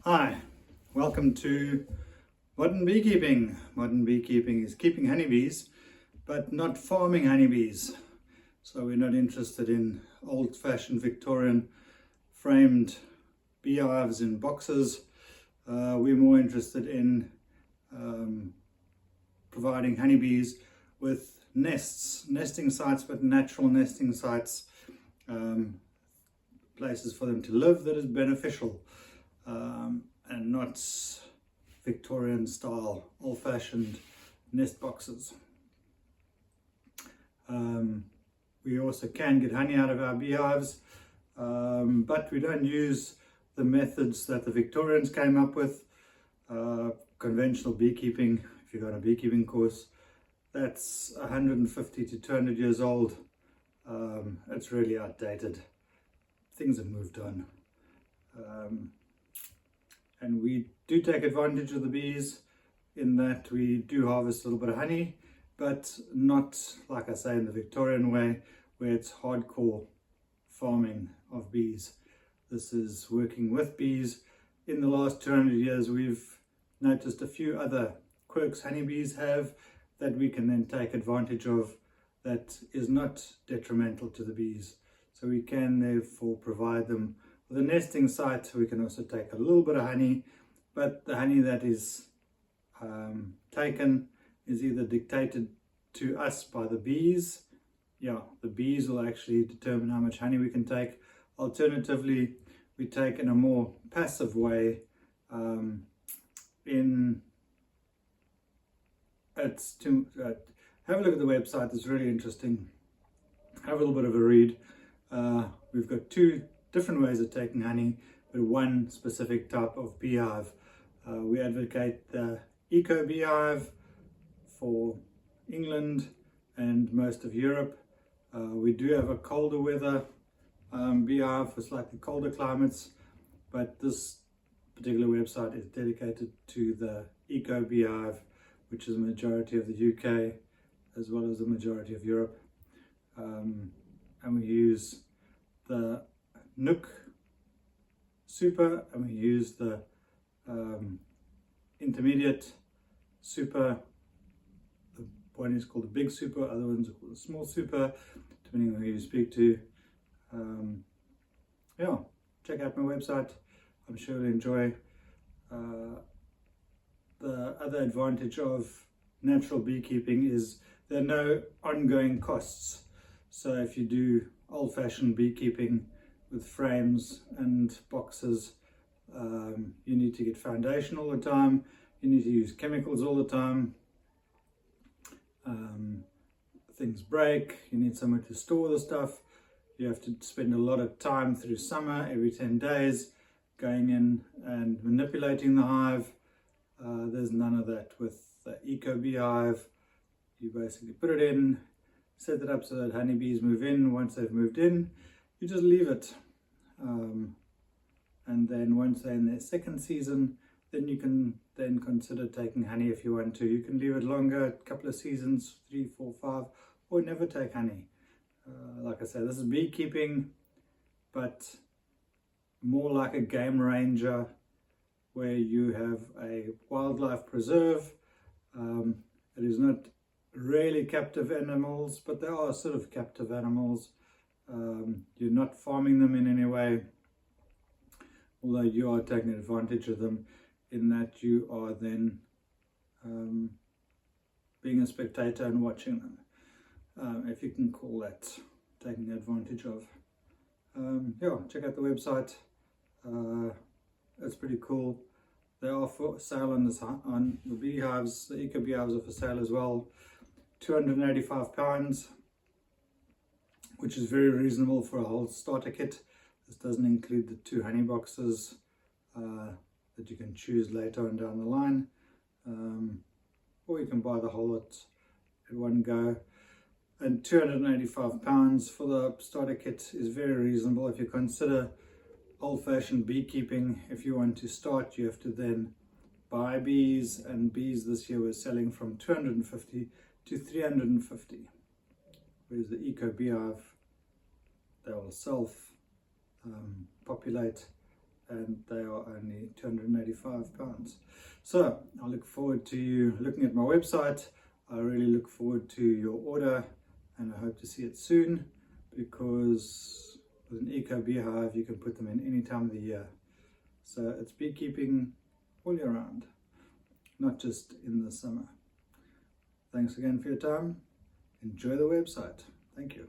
Hi, welcome to Modern Beekeeping. Modern beekeeping is keeping honeybees, but not farming honeybees. So we're not interested in old-fashioned Victorian framed beehives in boxes. We're more interested in providing honeybees with nesting sites, but natural nesting sites, places for them to live that is beneficial. And not Victorian style old-fashioned nest boxes. We also can get honey out of our beehives, but we don't use the methods that the Victorians came up with. Conventional beekeeping, if you got a beekeeping course, that's 150 to 200 years old. It's really outdated. Things have moved on. And we do take advantage of the bees in that we do harvest a little bit of honey, but not, like I say, in the Victorian way, where it's hardcore farming of bees. This is working with bees. In the last 200 years, we've noticed a few other quirks honeybees have that we can then take advantage of that is not detrimental to the bees. So we can therefore provide them with a nesting site. We can also take a little bit of honey, but the honey that is taken is either dictated to us by the bees. Yeah, the bees will actually determine how much honey we can take. Alternatively, we take in a more passive way. Have a look at the website, it's really interesting. Have a little bit of a read. We've got two different ways of taking honey, but one specific type of beehive. We advocate the ECO BEEHIVE for England and most of Europe. We do have a colder weather beehive for slightly colder climates, but this particular website is dedicated to the ECO BEEHIVE, which is the majority of the UK as well as the majority of Europe. And we use the Nook Super, and we use the intermediate super. The one is called the big super, other ones are called the small super, depending on who you speak to. Yeah, check out my website. I'm sure you'll enjoy. The other advantage of natural beekeeping is there are no ongoing costs. So if you do old-fashioned beekeeping with frames and boxes, you need to get foundation all the time, you need to use chemicals all the time, things break, you need somewhere to store the stuff, you have to spend a lot of time through summer, every 10 days, going in and manipulating the hive. There's none of that with the ECO BEEHIVE. You basically put it in, set it up so that honeybees move in. Once they've moved in, you just leave it. And then once they're in their second season, then you can then consider taking honey if you want to. You can leave it longer, a couple of seasons, 3, 4, 5, or never take honey. Like I said, this is beekeeping, but more like a game ranger where you have a wildlife preserve. It is not really captive animals, but they are sort of captive animals. You're not farming them in any way, although you are taking advantage of them in that you are then being a spectator and watching them, if you can call that taking advantage of. Yeah, check out the website. It's pretty cool. They are for sale on the beehives. The ECO BEEHIVEs are for sale as well. £285, which is very reasonable for a whole starter kit. This doesn't include the 2 honey boxes that you can choose later on down the line, or you can buy the whole lot at one go. And £285 for the starter kit is very reasonable. If you consider old-fashioned beekeeping, if you want to start, you have to then buy bees, and bees this year were selling from 250 to 350, whereas the ECO BEEHIVE, they will self populate and they are only £285. So I look forward to you looking at my website. I really look forward to your order, and I hope to see it soon, because with an Eco Beehive you can put them in any time of the year. So it's beekeeping all year round, not just in the summer. Thanks again for your time. Enjoy the website. Thank you.